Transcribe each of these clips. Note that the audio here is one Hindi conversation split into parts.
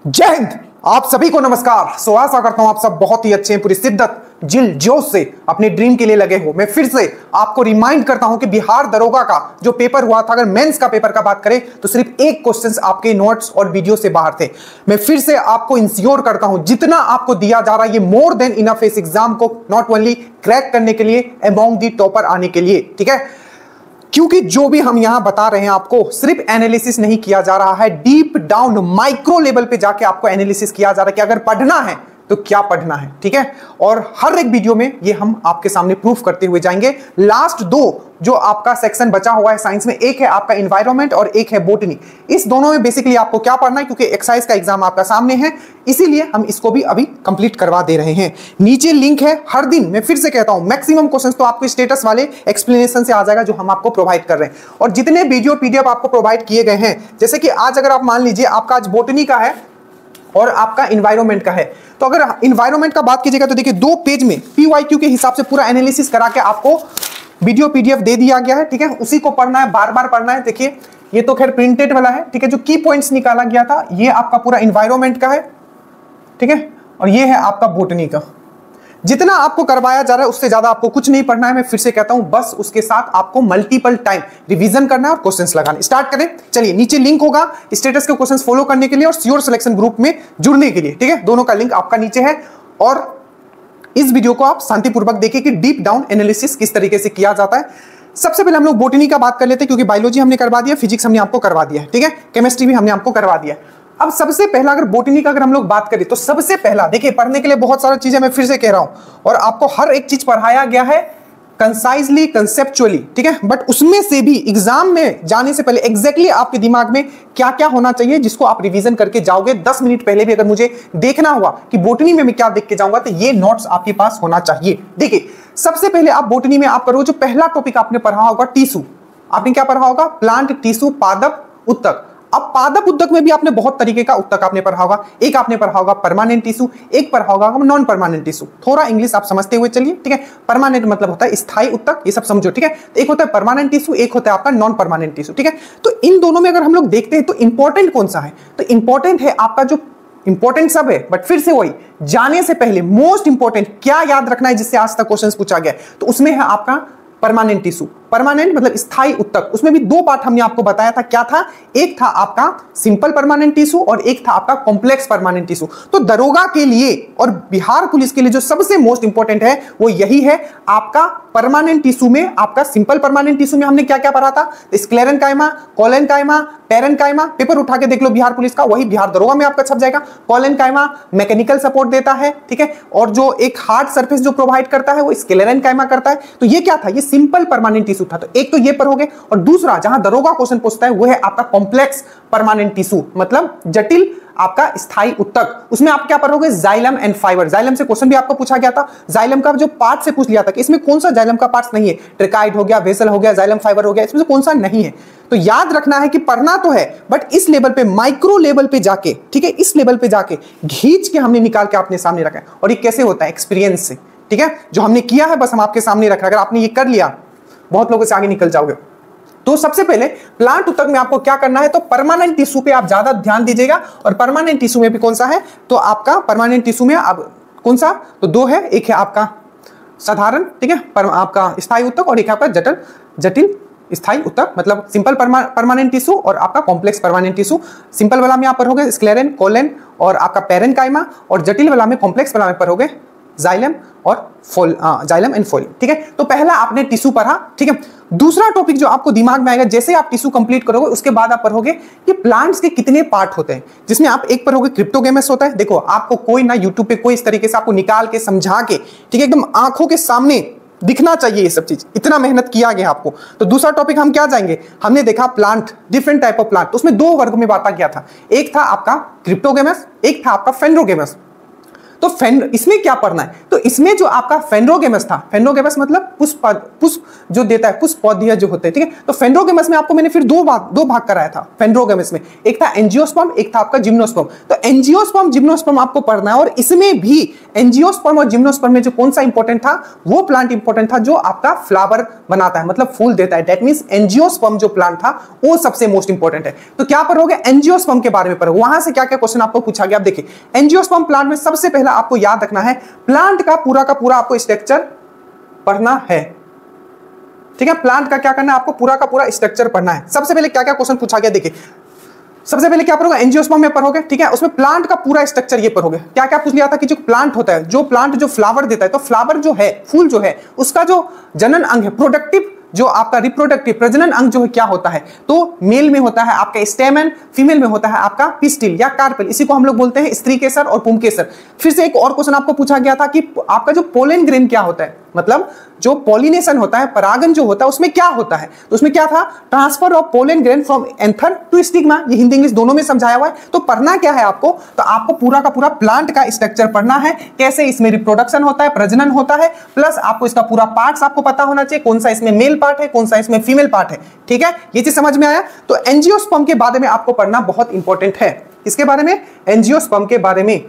जय हिंद। आप सभी को नमस्कार। आशा करता हूं आप सब बहुत ही अच्छे हैं, पूरी शिद्दत जिल जोश से अपने ड्रीम के लिए लगे हो। मैं फिर से आपको रिमाइंड करता हूं कि बिहार दरोगा का जो पेपर हुआ था, अगर मेंस का पेपर का बात करें तो सिर्फ एक क्वेश्चंस आपके नोट्स और वीडियो से बाहर थे। मैं फिर से आपको इंश्योर करता हूं जितना आपको दिया जा रहा है ये मोर देन इनफ इस एग्जाम को नॉट ओनली क्रैक करने के लिए, अमॉन्ग दी टॉपर आने के लिए, ठीक है। क्योंकि जो भी हम यहां बता रहे हैं आपको सिर्फ एनालिसिस नहीं किया जा रहा है, डीप डाउन माइक्रो लेवल पे जाके आपको एनालिसिस किया जा रहा है कि अगर पढ़ना है तो क्या पढ़ना है, ठीक है। और हर एक वीडियो में ये हम आपके सामने प्रूफ करते हुए जाएंगे। लास्ट दो जो आपका सेक्शन बचा हुआ है साइंस में, एक है आपका एनवायरनमेंट और एक है बोटनी। इस दोनों में बेसिकली आपको क्या पढ़ना है, क्योंकि एक्सरसाइज का एग्जाम आपका सामने है, इसीलिए हम इसको भी अभी कंप्लीट करवा दे रहे हैं। नीचे लिंक है। हर दिन मैं फिर से कहता हूं मैक्सिमम क्वेश्चंस तो आपको स्टेटस वाले एक्सप्लेनेशन से आ जाएगा जो हम आपको प्रोवाइड कर रहे हैं। और जितने वीडियो पीडीएफ आपको प्रोवाइड किए गए हैं, जैसे कि आज अगर आप मान लीजिए आपका आज बोटनी का है और आपका एनवायरनमेंट का है, तो अगर एनवायरनमेंट का बात कीजिएगा तो देखिए 2 पेज में पीवाईक्यू के हिसाब से पूरा एनालिसिस करा के आपको वीडियो पीडीएफ दे दिया गया है, ठीक है। उसी को पढ़ना है, बार बार पढ़ना है। देखिए ये तो खैर प्रिंटेड वाला है, ठीक है। जो की पॉइंट्स निकाला गया था ये आपका पूरा एनवायरनमेंट का है, ठीक है, और ये है आपका बोटनी का। जितना आपको करवाया जा रहा है उससे ज्यादा आपको कुछ नहीं पढ़ना है। मैं फिर से कहता हूं, बस उसके साथ आपको मल्टीपल टाइम रिवीजन करना है और क्वेश्चंस लगाने। स्टार्ट करें, चलिए। नीचे लिंक होगा स्टेटस के क्वेश्चंस फॉलो करने के लिए और श्योर सिलेक्शन ग्रुप में जुड़ने के लिए, ठीक है। दोनों का लिंक आपका नीचे है। और इस वीडियो को आप शांतिपूर्वक देखिए कि डीप डाउन एनालिसिस किस तरीके से किया जाता है। सबसे पहले हम लोग बोटनी का बात कर लेते हैं, क्योंकि बायोलॉजी हमने करवा दिया, फिजिक्स हमने आपको करवा दिया है, ठीक है। केमिस्ट्री भी हमने आपको करवा दिया है। अब सबसे पहला अगर बोटनी का अगर हम लोग बात करें तो सबसे पहला देखिए, पढ़ने के लिए बहुत सारी चीजें मैं फिर से कह रहा हूं और आपको हर एक चीज पढ़ाया गया है कंसाइजली, कंसेप्चुअली, ठीक है। बट उसमें से भी एग्जाम में जाने से पहले एग्जैक्टली आपके दिमाग में क्या क्या होना चाहिए जिसको आप रिवीजन करके जाओगे। 10 मिनट पहले भी अगर मुझे देखना हुआ कि बोटनी में मैं क्या देख के जाऊंगा तो ये नोट्स आपके पास होना चाहिए। देखिए सबसे पहले आप बोटनी में आप करो, जो पहला टॉपिक आपने पढ़ा होगा टिश्यू। आपने क्या पढ़ा होगा? प्लांट टिश्यू, पादप, उत्तक। अब पादप उत्तक में भी आपने बहुत तरीके का उत्तक आपने पढ़ा होगा। एक आपने पढ़ा होगा परमानेंट टिश्यू, एक पढ़ा होगा नॉन परमानेंट टिश्यू। थोड़ा इंग्लिश आप समझते हुए चलिए, ठीक है। परमानेंट मतलब होता है स्थायी उत्तक, ये सब समझो, ठीक है। एक होता है परमानेंट टिश्यू, एक होता है आपका नॉन परमानेंट टिश्यू, ठीक है। तो इन दोनों में अगर हम लोग देखते हैं तो इंपॉर्टेंट कौन सा है, तो इंपॉर्टेंट है आपका जो इंपॉर्टेंट सब है, बट फिर से वही जाने से पहले मोस्ट इंपॉर्टेंट क्या याद रखना है जिससे आज तक क्वेश्चन पूछा गया, तो उसमें है आपका परमानेंट टिश्यू। परमानेंट मतलब स्थायी उत्तक। उसमें भी 2 पार्ट हमने आपको बताया था। क्या था? एक था आपका सिंपल परमानेंट टिश्यू और एक था आपका कॉम्प्लेक्स परमानेंट टिश्यू। तो दरोगा के लिए और बिहार पुलिस के लिए जो सबसे मोस्ट इंपॉर्टेंट है वो यही है आपका परमानेंट टिश्यू में। आपका सिंपल परमानेंट टिश्यू में हमने क्या क्या पढ़ा था? Sclerenchyma, collenchyma, parenchyma. पेपर उठा के देख लो बिहार पुलिस का, वही बिहार दरोगा में आपका छप जाएगा। कोलेनकाइमा मैकेनिकल सपोर्ट देता है, ठीक है, और जो एक हार्ड सरफेस जो प्रोवाइड करता है वो स्क्लेरेनकाइमा करता है। तो ये क्या था? ये सिंपल परमानेंट टिश्यू था। तो एक तो ये पढ़ोगे, और दूसरा जहां दरोगा क्वेश्चन पूछता है वो है आपका कॉम्प्लेक्स परमानेंट टिश्यू, मतलब जटिल आपका स्थायी उत्तक। उसमें आप क्या पढ़ोगे? Xylem and fibre. जाइलम से क्वेश्चन भी आपको पूछा गया था। जाइलम का जो पार्ट से पूछ लिया था कि इसमें कौन सा जाइलम का पार्ट नहीं है। ट्रिकाइड हो गया, वेसल हो गया, जाइलम फाइबर हो गया, इसमें से कौन सा नहीं है। तो याद रखना है कि पढ़ना तो है, बट इस लेवल पे, माइक्रो लेवल पे जाके, ठीक है, इस लेवल पे जाके खींच के हमने निकाल के अपने सामने रखा है। और ये कैसे होता है? एक्सपीरियंस से, ठीक है। जो हमने किया है बस हम आपके सामने रखा। अगर आपने ये कर लिया बहुत लोगों से आगे निकल जाओगे। तो सबसे पहले प्लांट उत्तक में आपको क्या करना है, तो परमानेंट टिश्यू पे आप ज्यादा ध्यान दीजिएगा। और परमानेंट टिश्यू में भी कौन सा है, तो आपका परमानेंट टिश्यू में अब कौन सा, तो 2 है। एक है आपका साधारण, ठीक है, आपका स्थायी उत्तक, और एक है आपका जटिल स्थायी उत्तक, मतलब सिंपल परमानेंट टिश्यू और आपका कॉम्प्लेक्स परमानेंट टिश्यू। सिंपल वाला में आप पढ़ोगे स्क्लेरेन, कोलेन और आपका पेरेनकाइमा, और जटिल वाला में, कॉम्प्लेक्स वाला में पढ़ोगे जाइलम और जाइलम एंड फोलियम, ठीक है। तो पहला आपने टिश्यू पढ़ा, ठीक है। दूसरा टॉपिक जो आपको दिमाग में आएगा जैसे आप टिश्यू कंप्लीट करोगे उसके बाद आप पढ़ोगे कि प्लांट्स के कितने पार्ट होते हैं, जिसमें आप एक पढ़ोगे क्रिप्टोगेमस होता है। देखो आपको कोई ना यूट्यूब पे कोई इस तरीके से आपको निकाल के समझा के, ठीक है, एकदम आंखों के सामने दिखना चाहिए ये सब चीज, इतना मेहनत किया गया आपको। तो दूसरा टॉपिक हम क्या जाएंगे, हमने देखा plant, different type of plant. तो उसमें 2 वर्ग में बांटा गया था। एक था आपका क्रिप्टोगेमस, एक था आपका फेंड्रोगेमस। तो इसमें क्या पढ़ना है, तो इसमें जो आपका फेंड्रोगेमस था, फेंड्रोगेमस मतलब पुष्प जो देता है, पुष्प पौधे जो होते हैं, ठीक है। तो फेंड्रोगेमस में आपको मैंने फिर दो भाग कराया था फेंड्रोगेमस में, एक था एंजियोस्पर्म, एक था आपका जिम्नोस्पर्म। तो एंजियोस्पर्म जिम्नोस्पर्म आपको पढ़ना है, और इसमें भी एंजियोस्पर्म और जिम्नोस्पर्म में जो कौन सा इंपॉर्टेंट था, वो प्लांट इंपॉर्टेंट था जो आपका फ्लावर बनाता है, मतलब फूल देता है। दैट मींस एंजियोस्पर्म जो प्लांट था वो सबसे मोस्ट इंपॉर्टेंट है। तो क्या पढ़ोगे, एंजियोस्पर्म के बारे में पढ़ोगे। वहां से क्या क्या क्वेश्चन आपको पूछा गया, आप देखिए एंजियोस्पर्म प्लांट में सबसे पहला आपको याद रखना है, प्लांट का पूरा आपको स्ट्रक्चर पढ़ना है, ठीक है। प्लांट का क्या करना है, आपको पूरा स्ट्रक्चर पढ़ना है। सबसे पहले क्या क्या क्वेश्चन पूछा गया, देखिए सबसे पहले क्या पढ़ोगे, एंजियोस्पर्म में पढ़ोगे, ठीक है। उसमें प्लांट का पूरा स्ट्रक्चर ये पढ़ोगे। क्या क्या पूछ लिया था कि जो प्लांट होता है, जो प्लांट जो फ्लावर देता है, तो फ्लावर जो है, फूल जो है, उसका जो जनन अंग है, प्रोडक्टिव जो आपका रिप्रोडक्टिव प्रजनन अंग जो है क्या होता है, तो मेल में होता है आपका स्टेमन, फीमेल में होता है आपका पिस्टिल या कार्पेल। इसी को हम लोग बोलते हैं स्त्री केसर और पुंकेसर। फिर से एक और क्वेश्चन आपको पूछा गया था कि आपका जो पोलन ग्रेन क्या होता है, मतलब जो पॉलिनेशन होता है, परागन जो होता है, उसमें क्या होता है। तो उसमें क्या था, transfer of pollen grain from anther to stigma. ये हिंदी इंग्लिश दोनों में समझाया हुआ है। तो पढ़ना क्या है आपको, तो आपको पूरा का पूरा प्लांट का स्ट्रक्चर पढ़ना है, कैसे इसमें रिप्रोडक्शन होता है, प्रजनन होता है, प्लस आपको इसका पूरा पार्ट्स आपको पता होना चाहिए, कौन सा इसमें मेल पार्ट है, कौन सा इसमें फीमेल पार्ट है, ठीक है। ये चीज समझ में आया। तो एंजियोस्पर्म के बारे में आपको पढ़ना बहुत इंपॉर्टेंट है। इसके बारे में, एंजियोस्पर्म के बारे में,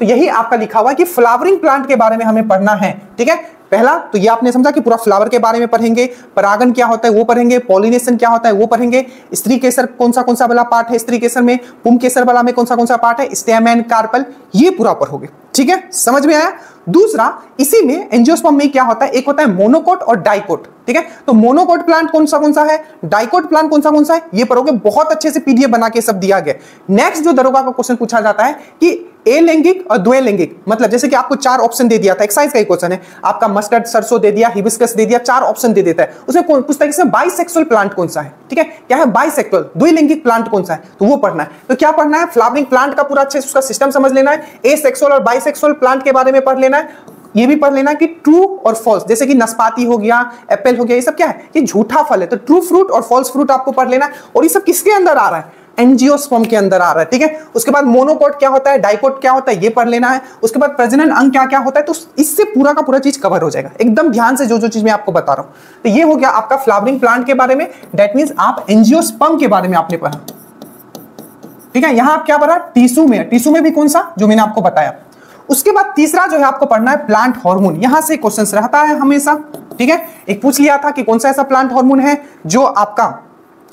तो यही आपका लिखा हुआ है कि फ्लावरिंग प्लांट के बारे में हमें पढ़ना है, ठीक है। पहला तो ये आपने समझा कि पूरा फ्लावर के बारे में पढ़ेंगे, परागन क्या होता है वो पढ़ेंगे, पॉलिनेशन क्या होता है वो पढ़ेंगे, स्त्री केसर कौन सा वाला पार्ट है स्त्री केसर में, पुंकेसर वाला में कौन सा पार्ट है, स्टेमन, कार्पल, ये पूरा पढ़ोगे, ठीक है। समझ में आया। दूसरा, इसी में एंजियोस्पर्म में क्या होता है, एक होता है मोनोकोट और डाइकोट, ठीक है। तो मोनोकोट प्लांट कौन सा है, डाइकोट प्लांट कौन सा है, ये पढ़ोगे। बहुत अच्छे से पीडीएफ बना के सब दिया गया। नेक्स्ट जो दरोगा का क्वेश्चन पूछा जाता है कि ए लैंगिक और द्विलैंगिक, मतलब जैसे कि आपको 4 ऑप्शन दे दिया था, एक्साइज का क्वेश्चन है आपका, मस्टर्ड, सरसों दे दिया, हिबिस्कस दे दिया, 4 ऑप्शन दे देता है। उसमें पूछता है कि बाइसेक्सुअल प्लांट कौन सा है, ठीक है। क्या है बाइसेक्सुअल, द्विलैंगिक प्लांट कौन सा है, तो वो पढ़ना है। तो क्या पढ़ना है, फ्लावरिंग प्लांट का पूरा अच्छे से उसका सिस्टम समझ लेना है, एसेक्सुअल और बाइसेक्सुअल प्लांट के बारे में पढ़ लेना है। ये भी पढ़ लेना कि ट्रू और फॉल्स, जैसे कि नाशपाती हो गया, एप्पल हो गया, ये सब क्या है, ये झूठा फल है। तो ट्रू फ्रूट और फॉल्स फ्रूट आपको पढ़ लेना है। और ये सब किसके अंदर आ रहा है, एंजियोस्पर्म के अंदर आ रहा है, ठीक है। उसके बाद मोनोकोट क्या होता है, डाइकोट क्या होता है, ये पढ़ लेना है। उसके बाद प्रजनन अंग क्या क्या होता है, तो इससे पूरा का पूरा चीज कवर हो जाएगा एकदम ध्यान से, जो चीज मैं आपको बता रहा हूं। तो ये हो गया आपका फ्लावरिंग प्लांट के बारे में। दैट मींस आप एंजियोस्पर्म के बारे में आपने पढ़ा, ठीक है। यहां आप क्या पढ़ा, टिश्यू में भी कौन सा, जो मैंने आपको बताया। उसके बाद तीसरा जो है आपको पढ़ना है प्लांट हार्मोन। यहां से क्वेश्चंस रहता है हमेशा, ठीक है। एक पूछ लिया था कि कौन सा ऐसा प्लांट हार्मोन है जो आपका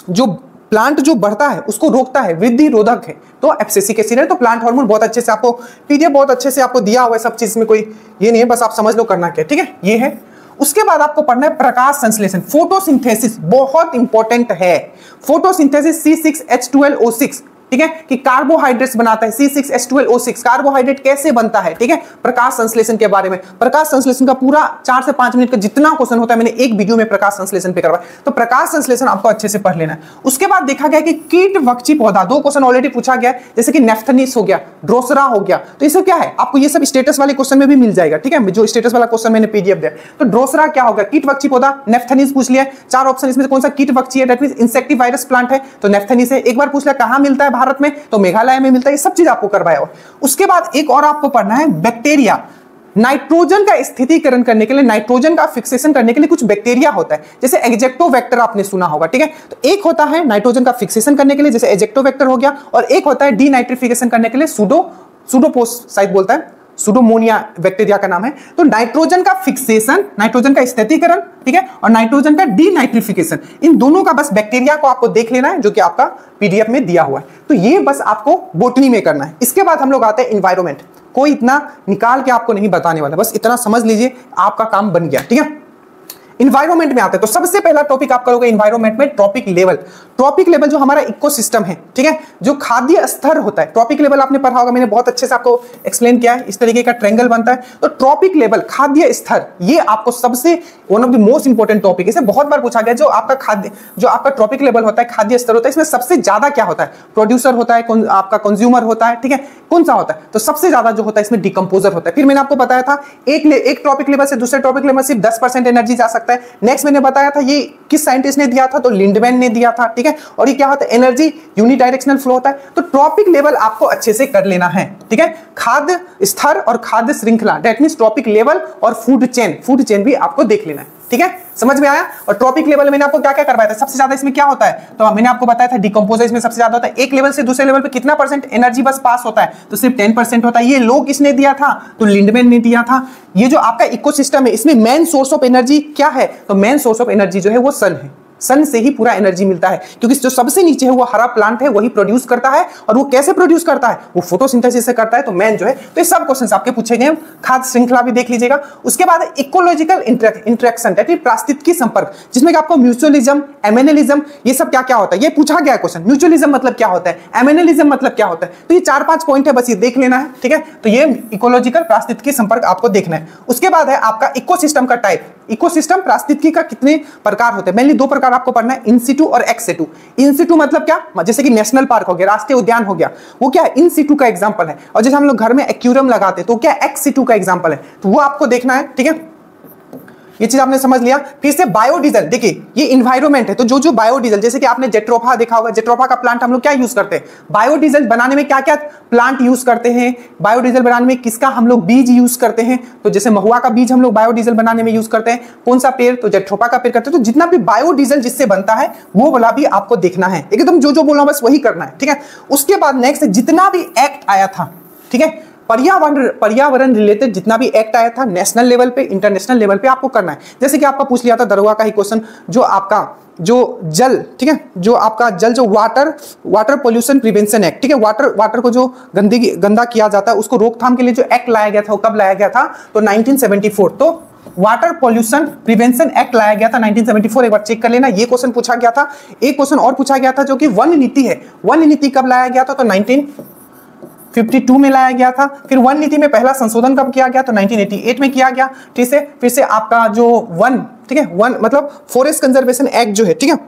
जो प्लांट जो बढ़ता है उसको रोकता है, वृद्धि रोधक है, तो एब्सिसिक एसिड है। तो प्लांट हार्मोन बहुत अच्छे से आपको पीडीएफ बहुत अच्छे से आपको दिया हुआ है, सब चीज में कोई ये नहीं है, बस आप समझ लो करना क्या, ठीक है। ये है। उसके बाद आपको पढ़ना है प्रकाश संश्लेषण, फोटोसिंथेसिस, बहुत इंपॉर्टेंट है। फोटोसिंथेसिस C6H12O6, ठीक है, कि कार्बोहाइड्रेट्स बनाता है, C6H12O6 कार्बोहाइड्रेट कैसे बनता है, ठीक है। प्रकाश संश्लेषण के बारे में, प्रकाश संश्लेषण का पूरा 4 से 5 मिनट का जितना क्वेश्चन होता है मैंने एक वीडियो में प्रकाश संश्लेषण पे करवाया। तो प्रकाश संश्लेषण आपको अच्छे से पढ़ लेना है। उसके बाद देखा गया कि कीटवक्षी पौधा, 2 क्वेश्चन ऑलरेडी पूछा गया, जैसे कि नेफ्थनीस हो गया, ड्रोसरा हो गया। तो ये सब क्या है, आपको ये सब स्टेटस वाले क्वेश्चन में भी मिल जाएगा, ठीक है, जो स्टेटस वाला क्वेश्चन मैंने पीडीएफ दिया। तो ड्रोसरा क्या होगा, कीटवक्षी पौधा, नेफ्थनीस पूछ लिया, 4 ऑप्शन इसमें कौन सा कीटवक्षी है, दैट मींस इंसेक्टिवाइरस प्लांट है, तो नेफ्थनीस है। एक बार पूछ लिया कहां मिलता है भारत में, तो मेघालय में मिलता है। ये सब चीज आपको करवाया हो। उसके बाद एक और आपको पढ़ना है बैक्टीरिया, नाइट्रोजन का स्थितीकरण करने के लिए, नाइट्रोजन का फिक्सेशन करने के लिए कुछ बैक्टीरिया होता है, जैसे एजेक्टोबैक्टर आपने सुना होगा, ठीक है। तो एक होता है नाइट्रोजन का फिक्सेशन करने के लिए, जैसे एजेक्टोबैक्टर हो गया, और एक होता है डीनाइट्रिफिकेशन करने के लिए सूडोपोस शायद बोलता है, सुडोमोनिया बैक्टीरिया का नाम है। तो नाइट्रोजन का फिक्सेशन, नाइट्रोजन का स्थितीकरण, ठीक है, और नाइट्रोजन का डीनाइट्रिफिकेशन, इन दोनों का बस बैक्टीरिया को आपको देख लेना है, जो कि आपका पीडीएफ में दिया हुआ है। तो ये बस आपको बोटनी में करना है। इसके बाद हम लोग आते हैं एनवायरमेंट। कोई इतना निकाल के आपको नहीं बताने वाला, बस इतना समझ लीजिए, आपका काम बन गया, ठीक है। इन्वायरमेंट में आते हैं, तो सबसे पहला टॉपिक आप करोगे इन्वायरमेंट में ट्रॉपिक लेवल। ट्रॉपिक लेवल जो हमारा इकोसिस्टम है, ठीक है, जो खाद्य स्तर होता है, ट्रॉपिक लेवल आपने पढ़ा होगा, मैंने बहुत अच्छे से आपको एक्सप्लेन किया है, इस तरीके का ट्रायंगल बनता है। तो ट्रॉपिक लेवल, खाद्य स्तर, ये आपको सबसे one of the most important topic है। इसे बहुत बार पूछा गया, जो आपका ट्रॉपिक लेवल होता है, खाद्य स्तर होता है, इसमें सबसे ज्यादा क्या होता है, प्रोड्यूसर होता है, आपका कंज्यूमर होता है, ठीक है, कौन सा होता है, तो सबसे ज्यादा जो होता है इसमें डिकम्पोजर होता है। फिर मैंने आपको बताया था एक ट्रॉपिक लेवल से दूसरे ट्रॉपिक लेवल सिर्फ 10% एनर्जी जा सकता है। नेक्स्ट मैंने बताया था ये किस साइंटिस्ट ने दिया था, तो लिंडमैन ने दिया था, ठीक है। है। और ये क्या होता है, एनर्जी यूनिडायरेक्शनल फ्लो होता है। तो ट्रॉपिक लेवल आपको अच्छे से कर लेना है, ठीक है। खाद्य स्तर और खाद्य श्रृंखला, दैट मींस ट्रॉपिक लेवल और फूड चेन भी आपको देख लेना है, ठीक है। समझ में आया। और ट्रॉपिक लेवल मैंने आपको क्या क्या करवाया था, सबसे ज्यादा इसमें क्या होता है, तो मैंने आपको बताया था डिकम्पोजर इसमें सबसे ज्यादा होता है। एक लेवल से दूसरे लेवल पे कितना परसेंट एनर्जी बस पास होता है, तो सिर्फ 10% होता है। ये लो किसने दिया था, तो लिंडमैन ने दिया था। ये जो आपका इकोसिस्टम है, इसमें मेन सोर्स ऑफ एनर्जी क्या है, तो मेन सोर्स ऑफ एनर्जी जो है वो सन है। सन से ही पूरा एनर्जी मिलता है, क्योंकि जो सबसे नीचे है वो हरा प्लांट है, वही प्रोड्यूस करता है। और वो कैसे प्रोड्यूस करता है, वो फोटोसिंथेसिस से करता है। तो मैन जो है, तो ये सब क्वेश्चंस आपके पूछे गए। खाद्य श्रृंखला भी देख लीजिएगा। उसके बाद इकोलॉजिकल इंटरेक्शन, दैट मींस पारिस्थितिकी संपर्क, जिसमें आपको म्यूचुअलिज्म, एमेनलिज्म, ये सब क्या क्या होता है, ये पूछा गया क्वेश्चन। म्यूचुअलिज्म मतलब क्या होता है, एमेनलिज्म मतलब क्या होता है, तो ये 4-5 पॉइंट है, बस ये देख लेना है, ठीक है। तो ये इकोलॉजिकल पारिस्थितिकी संपर्क आपको देखना है। उसके बाद है आपका इकोसिस्टम का टाइप। इकोसिस्टम पारिस्थितिकी का कितने प्रकार होते हैं, मेनली 2 प्रकार आपको पढ़ना है, इन सिटू और एक्स सिटू। इन सिटू मतलब क्या, जैसे कि नेशनल पार्क हो गया, राष्ट्रीय उद्यान हो गया, वो क्या है, इन सिटू का एग्जांपल है। और जैसे हम लोग घर में एक्वेरियम लगाते हैं, तो क्या एक्स सिटू का एग्जांपल है, तो वो आपको देखना है, ठीक है। ये चीज आपने समझ लिया। फिर से बायोडीजल, देखिए ये इन्वायरमेंट है, तो जो बायोडीजल, जैसे कि आपने जेट्रोफा देखा होगा, जेट्रोफा का प्लांट हम लोग क्या यूज करते हैं, बायोडीजल बनाने में क्या क्या प्लांट यूज करते हैं, बायोडीजल बनाने में किसका हम लोग बीज यूज करते हैं, तो जैसे महुआ का बीज हम लोग बायोडीजल बनाने में यूज करते हैं। कौन सा पेड़, तो जेट्रोफा का पेड़ करते हैं। तो जितना भी बायोडीजल जिससे बनता है वो वाला भी आपको देखना है, एकदम जो बोला बस वही करना है, ठीक है। उसके बाद नेक्स्ट जितना भी एक्ट आया था, ठीक है, पर्यावरण रिलेटेड जितना भी एक्ट आया था, नेशनल लेवल पे, इंटरनेशनल लेवल पे आपको करना है। जैसे कि आपका पूछ लिया था दरोगा का ही क्वेश्चन, जो आपका जो जल, ठीक है, जो आपका जल, जो वाटर पोल्यूशन प्रिवेंशन एक्ट, ठीक है, वाटर को जो गंदा किया जाता है उसको रोकथाम के लिए जो एक्ट लाया गया था, वो कब लाया गया था, तो 1974। तो वाटर पोल्यूशन प्रिवेंशन एक्ट लाया गया था 1974। एक बार चेक कर लेना, ये क्वेश्चन पूछा गया था। एक क्वेश्चन और पूछा गया था जो कि वन नीति है, वन नीति कब लाया गया था, तो 1952 में लाया गया था। फिर वन नीति में पहला संशोधन कब किया गया, तो 1988 में किया गया। ठीक है, फिर से आपका जो वन, ठीक है, वन मतलब फॉरेस्ट कंजर्वेशन एक्ट जो है, ठीक है,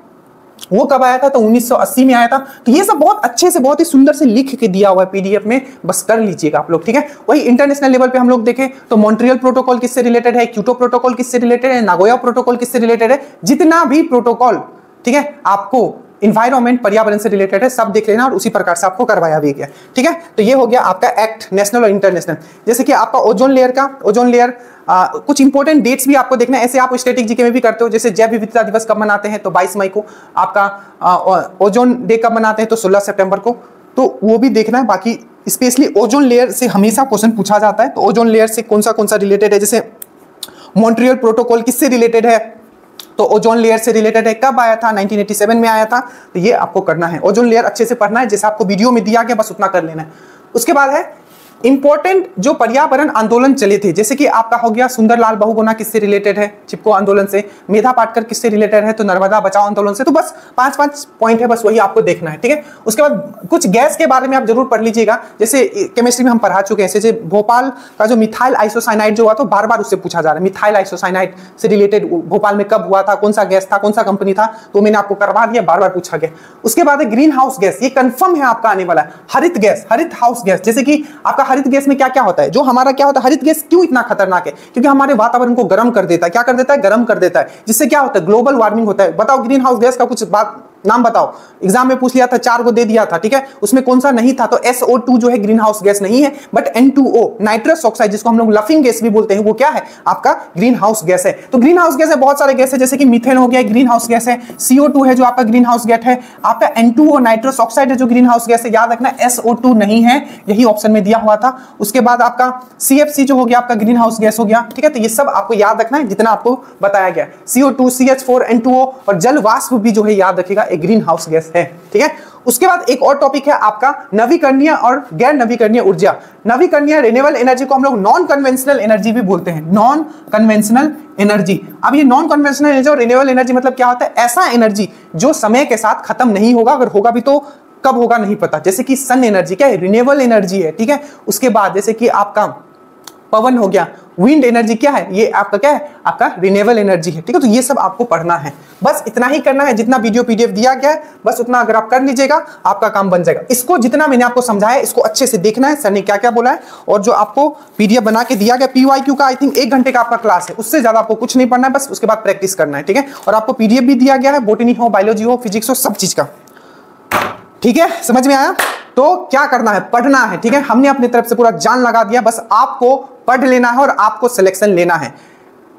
वो कब आया था, तो 1980 में आया था। तो ये सब बहुत अच्छे से, बहुत ही सुंदर से लिख के दिया हुआ है पीडीएफ में, बस कर लीजिएगा आप लोग, ठीक है। वही इंटरनेशनल लेवल पे हम लोग देखें तो मॉन्ट्रियल प्रोटोकॉल किससे रिलेटेड है, क्योटो प्रोटोकॉल किससे रिलेटेड है, नागोया प्रोटोकॉल किससे रिलेटेड है, जितना भी प्रोटोकॉल, ठीक है, आपको इन्वायरमेंट पर्यावरण से रिलेटेड है, सब देख लेना और उसी प्रकार से आपको करवाया भी गया, ठीक है। तो ये हो गया आपका एक्ट, नेशनल और इंटरनेशनल। जैसे कि आपका ओजोन लेयर का, ओजोन लेयर कुछ इंपॉर्टेंट डेट्स भी आपको देखना है, ऐसे आप स्टैटिक जीके में भी करते हो। जैसे जैव विविधता दिवस कब मनाते हैं, तो 22 मई को। आपका ओजोन डे कब मनाते हैं, तो 16 सितंबर को। तो वो भी देखना है। बाकी स्पेशली ओजोन लेयर से हमेशा क्वेश्चन पूछा जाता है, तो ओजोन लेयर से कौन सा रिलेटेड है, जैसे मॉन्ट्रियल प्रोटोकॉल किससे रिलेटेड है, तो ओजोन लेयर से रिलेटेड है, कब आया था, 1987 में आया था। तो ये आपको करना है, ओजोन लेयर अच्छे से पढ़ना है, जैसे आपको वीडियो में दिया गया बस उतना कर लेना है। उसके बाद है इंपॉर्टेंट जो पर्यावरण आंदोलन चले थे, जैसे कि आपका हो गया सुंदरलाल बहुगुणा किससे रिलेटेड है, चिपको आंदोलन से। मेधा पाटकर किससे रिलेटेड है, तो नर्मदा बचाओ आंदोलन से। तो बस 5-5 पॉइंट है, बस वही आपको देखना है, ठीक है। उसके बाद कुछ गैस के बारे में आप जरूर पढ़ लीजिएगा, जैसे केमिस्ट्री में हम पढ़ा चुके हैं। जैसे भोपाल का जो मिथाइल आइसोसाइनाइड जो हुआ, तो बार बार उससे पूछा जा रहा है, मिथाइल आइसोसाइनाइड से रिलेटेड भोपाल में कब हुआ था, कौन सा गैस था, कौन सा कंपनी था, तो मैंने आपको करवा दिया, बार बार पूछा गया। उसके बाद है ग्रीन हाउस गैस, ये कंफर्म है आपका आने वाला है। हरित गैस, हरित हाउस गैस, जैसे कि आपका हरित गैस में क्या क्या होता है, जो हमारा क्या होता है, हरित गैस क्यों इतना खतरनाक है, क्योंकि हमारे वातावरण को गर्म कर देता है। क्या कर देता है, गर्म कर देता है, जिससे क्या होता है, ग्लोबल वार्मिंग होता है। बताओ ग्रीन हाउस गैस का कुछ बात नाम बताओ, एग्जाम में पूछ लिया था, 4 को दे दिया था, ठीक है। उसमें कौन सा नहीं था, तो SO2 जो है ग्रीन हाउस गैस नहीं है, बट N2O नाइट्रस ऑक्साइड, जिसको हम लोग लफिंग गैस भी बोलते हैं, वो क्या है, आपका ग्रीन हाउस गैस है। तो ग्रीन हाउस गैस है, बहुत सारे गैस है, जैसे कि मीथेन हो गया, ग्रीन हाउस गैस है। CO2 है जो आपका ग्रीन हाउस गैस है। आपका N2O नाइट्रस ऑक्साइड है जो ग्रीन हाउस गैस है, याद रखना SO2 नहीं है, यही ऑप्शन में दिया हुआ था। उसके बाद आपका CFC जो हो गया आपका ग्रीन हाउस गैस हो गया, ठीक है। तो ये सब आपको याद रखना है जितना आपको बताया गया। CO2, CH4, N2O और जल वाष्प भी जो है याद रखिएगा, एक ग्रीन हाउस गैस है, ठीक है। उसके बाद एक और टॉपिक है आपका नवीकरणीय और गैर नवीकरणीय ऊर्जा। नवीकरणीय रिन्यूएबल एनर्जी को हम लोग नॉन कन्वेंशनल एनर्जी भी बोलते हैं, नॉन कन्वेंशनल एनर्जी। अब ये नॉन कन्वेंशनल एनर्जी और रिन्यूएबल एनर्जी मतलब क्या होता है, ऐसा एनर्जी जो समय के साथ खत्म नहीं होगा, अगर होगा भी तो कब होगा नहीं पता। जैसे कि सन एनर्जी क्या है, रिन्यूएबल एनर्जी है, ठीक है। उसके बाद जैसे कि आपका पवन हो गया, विंड एनर्जी क्या है, ये आपका क्या है, आपका रिन्यूएबल एनर्जी है। ठीक है, तो ये सब आपको पढ़ना है, बस इतना ही करना है। जितना वीडियो पीडीएफ दिया गया है बस उतना अगर आप कर लीजिएगा आपका काम बन जाएगा। इसको जितना मैंने आपको समझाया इसको अच्छे से देखना है, सर ने क्या क्या बोला है, और जो आपको पीडीएफ बना के दिया गया पीवाईक्यू का, आई थिंक 1 घंटे का आपका क्लास है, उससे ज्यादा आपको कुछ नहीं पढ़ना है, बस उसके बाद प्रैक्टिस करना है। ठीक है, और आपको पीडीएफ भी दिया गया है, बॉटनी हो, बायोलॉजी हो, फिजिक्स हो, सब चीज का। ठीक है, समझ में आया? तो क्या करना है, पढ़ना है। ठीक है, हमने अपनी तरफ से पूरा जान लगा दिया, बस आपको पढ़ लेना है और आपको सिलेक्शन लेना है।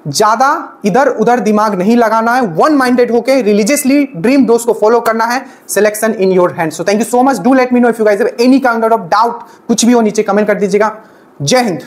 ज्यादा इधर उधर दिमाग नहीं लगाना है, वन माइंडेड होके रिलीजियसली ड्रीम दोस्त को फॉलो करना है। Selection in your hand. So thank you so much, do let me know if you guys have any kind of doubt, कुछ भी हो नीचे कमेंट कर दीजिएगा। जय हिंद।